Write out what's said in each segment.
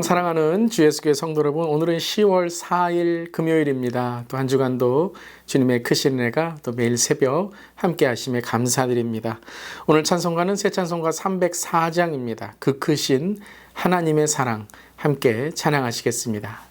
사랑하는 주 예수교회 성도 여러분, 오늘은 10월 4일 금요일입니다. 또 한 주간도 주님의 크신 은혜가 또 매일 새벽 함께 하심에 감사드립니다. 오늘 찬송가는 새 찬송가 304장입니다. 그 크신 하나님의 사랑 함께 찬양하시겠습니다.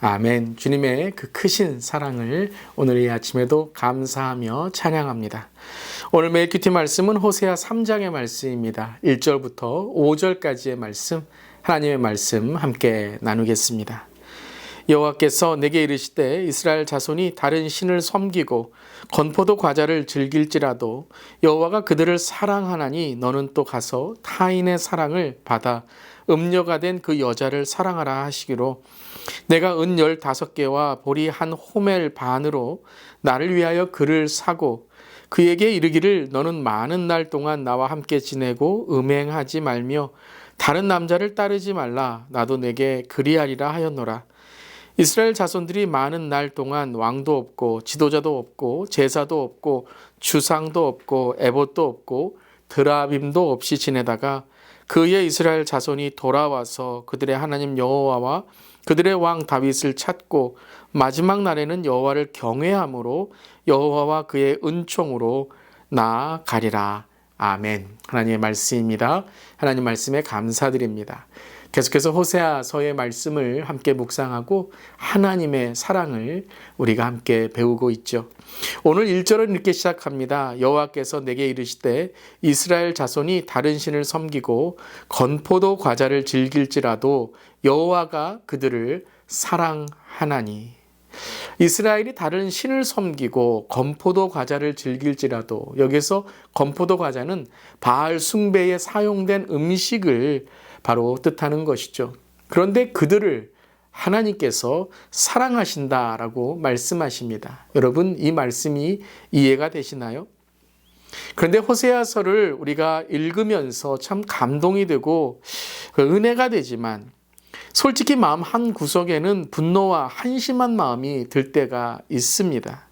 아멘. 주님의 그 크신 사랑을 오늘 이 아침에도 감사하며 찬양합니다. 오늘 매일 큐티 말씀은 호세아 3장의 말씀입니다. 1절부터 5절까지의 말씀, 하나님의 말씀 함께 나누겠습니다. 여호와께서 내게 이르시되 이스라엘 자손이 다른 신을 섬기고 건포도 과자를 즐길지라도 여호와가 그들을 사랑하나니 너는 또 가서 타인의 사랑을 받아 음녀가 된 그 여자를 사랑하라 하시기로 내가 은 15개와 보리 한 호멜 반으로 나를 위하여 그를 사고 그에게 이르기를 너는 많은 날 동안 나와 함께 지내고 음행하지 말며 다른 남자를 따르지 말라 나도 내게 그리하리라 하였노라. 이스라엘 자손들이 많은 날 동안 왕도 없고 지도자도 없고 제사도 없고 주상도 없고 에봇도 없고 드라빔도 없이 지내다가 그의 이스라엘 자손이 돌아와서 그들의 하나님 여호와와 그들의 왕 다윗을 찾고 마지막 날에는 여호와를 경외함으로 여호와와 그의 은총으로 나아가리라. 아멘. 하나님의 말씀입니다. 하나님 말씀에 감사드립니다. 계속해서 호세아서의 말씀을 함께 묵상하고 하나님의 사랑을 우리가 함께 배우고 있죠. 오늘 1절은 이렇게 시작합니다. 여호와께서 내게 이르시되 이스라엘 자손이 다른 신을 섬기고 건포도 과자를 즐길지라도 여호와가 그들을 사랑하나니. 이스라엘이 다른 신을 섬기고 건포도 과자를 즐길지라도, 여기서 건포도 과자는 바알 숭배에 사용된 음식을 바로 뜻하는 것이죠. 그런데 그들을 하나님께서 사랑하신다라고 말씀하십니다. 여러분, 이 말씀이 이해가 되시나요? 그런데 호세아서를 우리가 읽으면서 참 감동이 되고 은혜가 되지만 솔직히 마음 한 구석에는 분노와 한심한 마음이 들 때가 있습니다.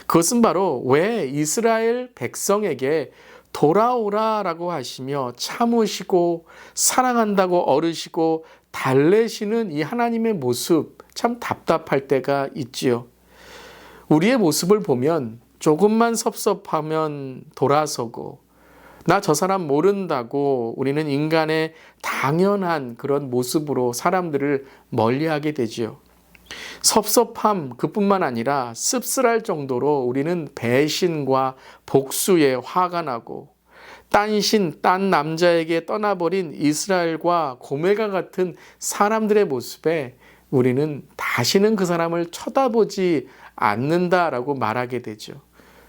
그것은 바로 왜 이스라엘 백성에게 돌아오라라고 하시며 참으시고 사랑한다고 어르시고 달래시는 이 하나님의 모습, 참 답답할 때가 있지요. 우리의 모습을 보면 조금만 섭섭하면 돌아서고, 나 저 사람 모른다고 우리는 인간의 당연한 그런 모습으로 사람들을 멀리하게 되지요. 섭섭함 그뿐만 아니라 씁쓸할 정도로 우리는 배신과 복수에 화가 나고, 딴 남자에게 떠나버린 이스라엘과 고멜과 같은 사람들의 모습에 우리는 다시는 그 사람을 쳐다보지 않는다라고 말하게 되죠.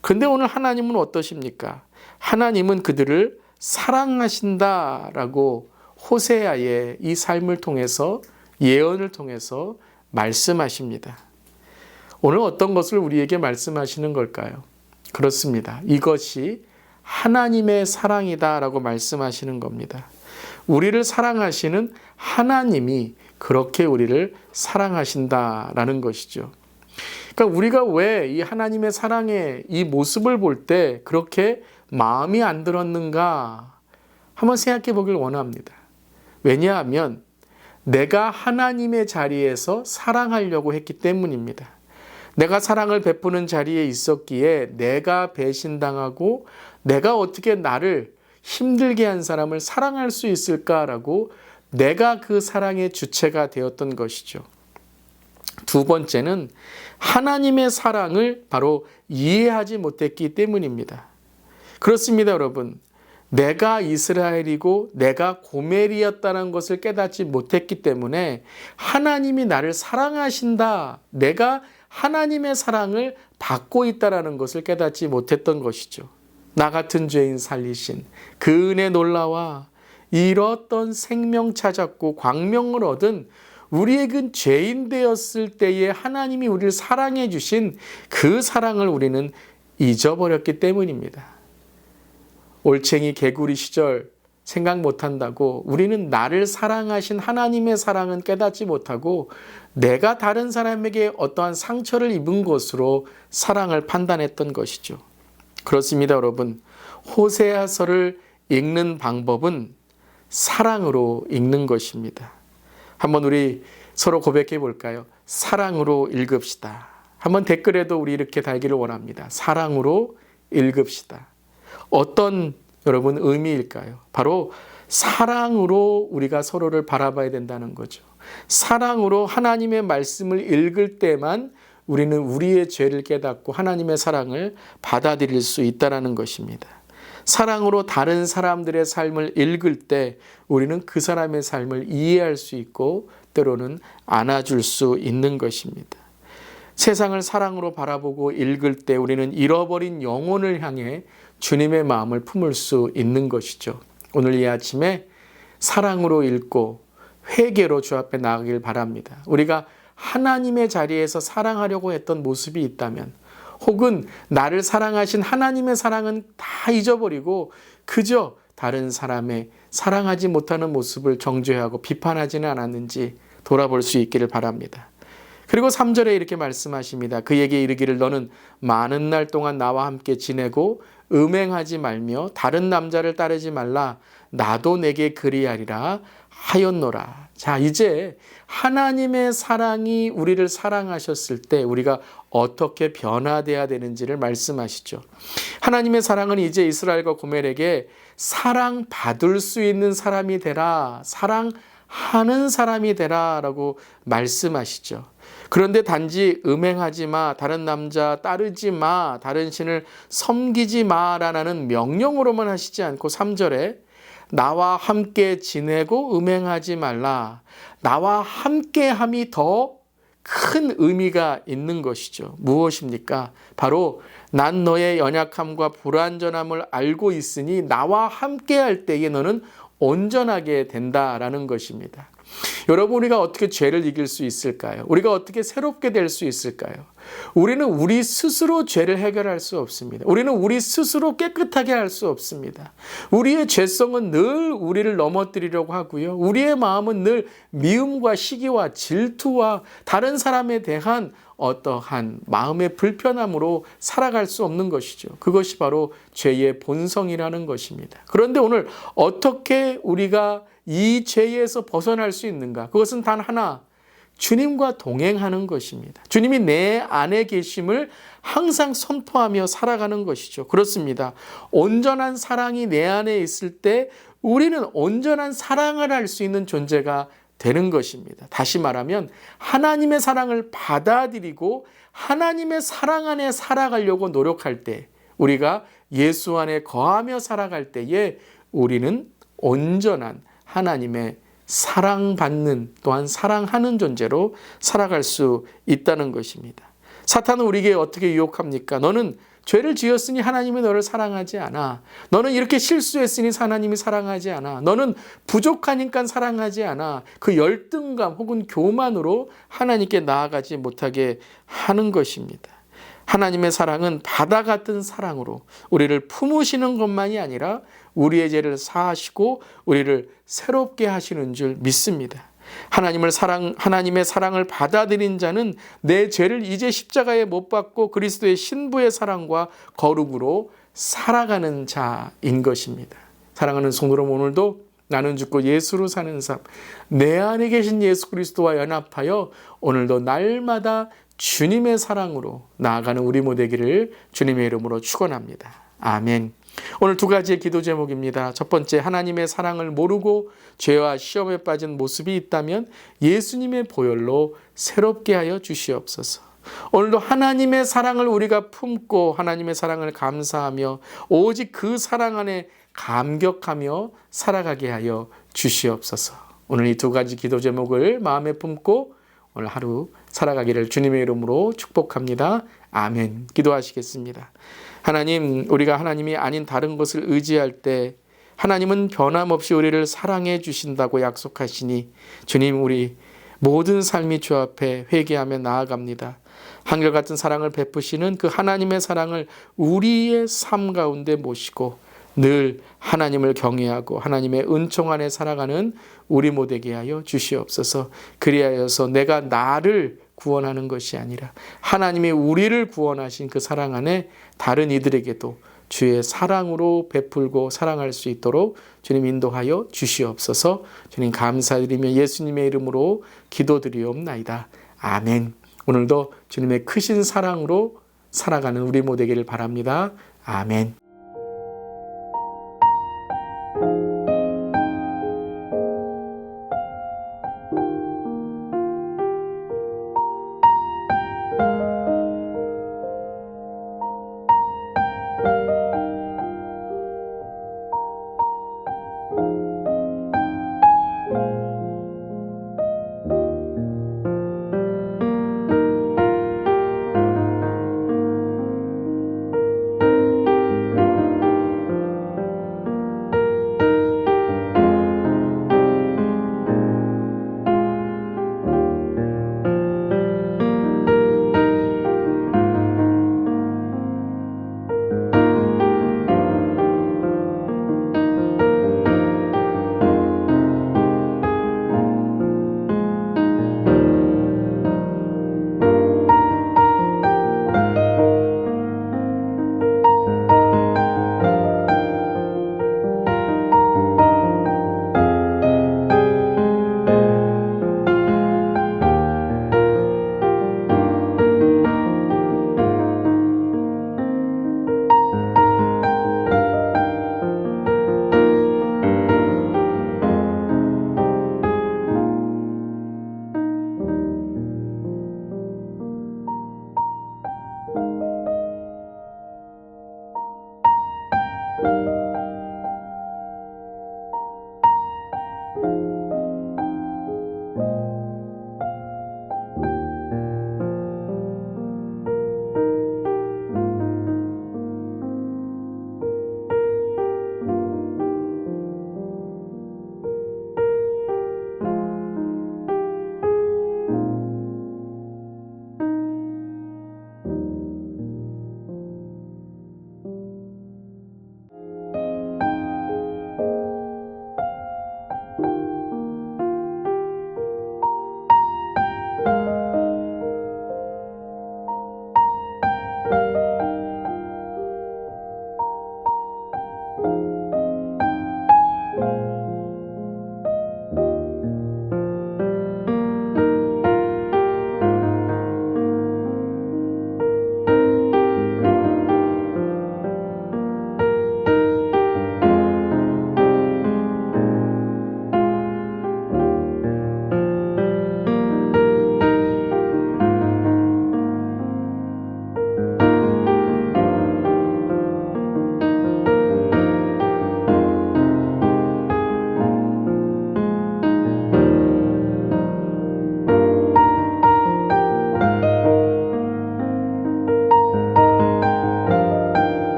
그런데 오늘 하나님은 어떠십니까? 하나님은 그들을 사랑하신다라고 호세아의 이 삶을 통해서, 예언을 통해서 말씀하십니다. 오늘 어떤 것을 우리에게 말씀하시는 걸까요? 그렇습니다. 이것이 하나님의 사랑이다라고 말씀하시는 겁니다. 우리를 사랑하시는 하나님이 그렇게 우리를 사랑하신다라는 것이죠. 그러니까 우리가 왜 이 하나님의 사랑의 이 모습을 볼 때 그렇게 마음이 안 들었는가 한번 생각해 보길 원합니다. 왜냐하면 내가 하나님의 자리에서 사랑하려고 했기 때문입니다. 내가 사랑을 베푸는 자리에 있었기에 내가 배신당하고 내가 어떻게 나를 힘들게 한 사람을 사랑할 수 있을까라고 내가 그 사랑의 주체가 되었던 것이죠. 두 번째는 하나님의 사랑을 바로 이해하지 못했기 때문입니다. 그렇습니다, 여러분. 내가 이스라엘이고 내가 고멜이었다는 것을 깨닫지 못했기 때문에 하나님이 나를 사랑하신다, 내가 하나님의 사랑을 받고 있다는 것을 깨닫지 못했던 것이죠. 나 같은 죄인 살리신 그 은혜 놀라와 잃었던 생명 찾았고 광명을 얻은 우리에겐 죄인 되었을 때에 하나님이 우리를 사랑해 주신 그 사랑을 우리는 잊어버렸기 때문입니다. 올챙이 개구리 시절 생각 못한다고 우리는 나를 사랑하신 하나님의 사랑은 깨닫지 못하고 내가 다른 사람에게 어떠한 상처를 입은 것으로 사랑을 판단했던 것이죠. 그렇습니다, 여러분. 호세아서를 읽는 방법은 사랑으로 읽는 것입니다. 한번 우리 서로 고백해 볼까요? 사랑으로 읽읍시다. 한번 댓글에도 우리 이렇게 달기를 원합니다. 사랑으로 읽읍시다. 어떤 여러분 의미일까요? 바로 사랑으로 우리가 서로를 바라봐야 된다는 거죠. 사랑으로 하나님의 말씀을 읽을 때만 우리는 우리의 죄를 깨닫고 하나님의 사랑을 받아들일 수 있다는 것입니다. 사랑으로 다른 사람들의 삶을 읽을 때 우리는 그 사람의 삶을 이해할 수 있고 때로는 안아줄 수 있는 것입니다. 세상을 사랑으로 바라보고 읽을 때 우리는 잃어버린 영혼을 향해 주님의 마음을 품을 수 있는 것이죠. 오늘 이 아침에 사랑으로 읽고 회개로 주 앞에 나가길 바랍니다. 우리가 하나님의 자리에서 사랑하려고 했던 모습이 있다면, 혹은 나를 사랑하신 하나님의 사랑은 다 잊어버리고 그저 다른 사람의 사랑하지 못하는 모습을 정죄하고 비판하지는 않았는지 돌아볼 수 있기를 바랍니다. 그리고 3절에 이렇게 말씀하십니다. 그에게 이르기를 너는 많은 날 동안 나와 함께 지내고 음행하지 말며 다른 남자를 따르지 말라. 나도 내게 그리하리라 하였노라. 자, 이제 하나님의 사랑이 우리를 사랑하셨을 때 우리가 어떻게 변화돼야 되는지를 말씀하시죠. 하나님의 사랑은 이제 이스라엘과 고멜에게 사랑받을 수 있는 사람이 되라, 사랑하는 사람이 되라 라고 말씀하시죠. 그런데 단지 음행하지 마, 다른 남자 따르지 마, 다른 신을 섬기지 마라는 명령으로만 하시지 않고 3절에 나와 함께 지내고 음행하지 말라. 나와 함께함이 더 큰 의미가 있는 것이죠. 무엇입니까? 바로 난 너의 연약함과 불완전함을 알고 있으니 나와 함께할 때에 너는 온전하게 된다라는 것입니다. 여러분, 우리가 어떻게 죄를 이길 수 있을까요? 우리가 어떻게 새롭게 될 수 있을까요? 우리는 우리 스스로 죄를 해결할 수 없습니다. 우리는 우리 스스로 깨끗하게 할 수 없습니다. 우리의 죄성은 늘 우리를 넘어뜨리려고 하고요. 우리의 마음은 늘 미움과 시기와 질투와 다른 사람에 대한 어떠한 마음의 불편함으로 살아갈 수 없는 것이죠. 그것이 바로 죄의 본성이라는 것입니다. 그런데 오늘 어떻게 우리가 이 죄에서 벗어날 수 있는가? 그것은 단 하나, 주님과 동행하는 것입니다. 주님이 내 안에 계심을 항상 선포하며 살아가는 것이죠. 그렇습니다. 온전한 사랑이 내 안에 있을 때 우리는 온전한 사랑을 할 수 있는 존재가 되는 것입니다. 다시 말하면 하나님의 사랑을 받아들이고 하나님의 사랑 안에 살아가려고 노력할 때, 우리가 예수 안에 거하며 살아갈 때에 우리는 온전한 하나님의 사랑받는, 또한 사랑하는 존재로 살아갈 수 있다는 것입니다. 사탄은 우리에게 어떻게 유혹합니까? 너는 죄를 지었으니 하나님이 너를 사랑하지 않아. 너는 이렇게 실수했으니 하나님이 사랑하지 않아. 너는 부족하니까 사랑하지 않아. 그 열등감 혹은 교만으로 하나님께 나아가지 못하게 하는 것입니다. 하나님의 사랑은 바다 같은 사랑으로 우리를 품으시는 것만이 아니라 우리의 죄를 사하시고 우리를 새롭게 하시는 줄 믿습니다. 하나님의 사랑을 받아들인 자는 내 죄를 이제 십자가에 못 박고 그리스도의 신부의 사랑과 거룩으로 살아가는 자인 것입니다. 사랑하는 성도 여러분, 오늘도 나는 죽고 예수로 사는 삶, 내 안에 계신 예수 그리스도와 연합하여 오늘도 날마다 주님의 사랑으로 나아가는 우리 모두 되기를 주님의 이름으로 축원합니다. 아멘. 오늘 두 가지의 기도 제목입니다. 첫 번째, 하나님의 사랑을 모르고 죄와 시험에 빠진 모습이 있다면 예수님의 보혈로 새롭게 하여 주시옵소서. 오늘도 하나님의 사랑을 우리가 품고 하나님의 사랑을 감사하며 오직 그 사랑 안에 감격하며 살아가게 하여 주시옵소서. 오늘 이 두 가지 기도 제목을 마음에 품고 오늘 하루 살아가기를 주님의 이름으로 축복합니다. 아멘. 기도하시겠습니다. 하나님, 우리가 하나님이 아닌 다른 것을 의지할 때 하나님은 변함없이 우리를 사랑해 주신다고 약속하시니 주님, 우리 모든 삶이 주 앞에 회개하며 나아갑니다. 한결같은 사랑을 베푸시는 그 하나님의 사랑을 우리의 삶 가운데 모시고 늘 하나님을 경외하고 하나님의 은총 안에 살아가는 우리 모두에게 하여 주시옵소서. 그리하여서 내가 나를 구원하는 것이 아니라 하나님이 우리를 구원하신 그 사랑 안에 다른 이들에게도 주의 사랑으로 베풀고 사랑할 수 있도록 주님 인도하여 주시옵소서. 주님 감사드리며 예수님의 이름으로 기도드리옵나이다. 아멘. 오늘도 주님의 크신 사랑으로 살아가는 우리 모두 되기를 바랍니다. 아멘.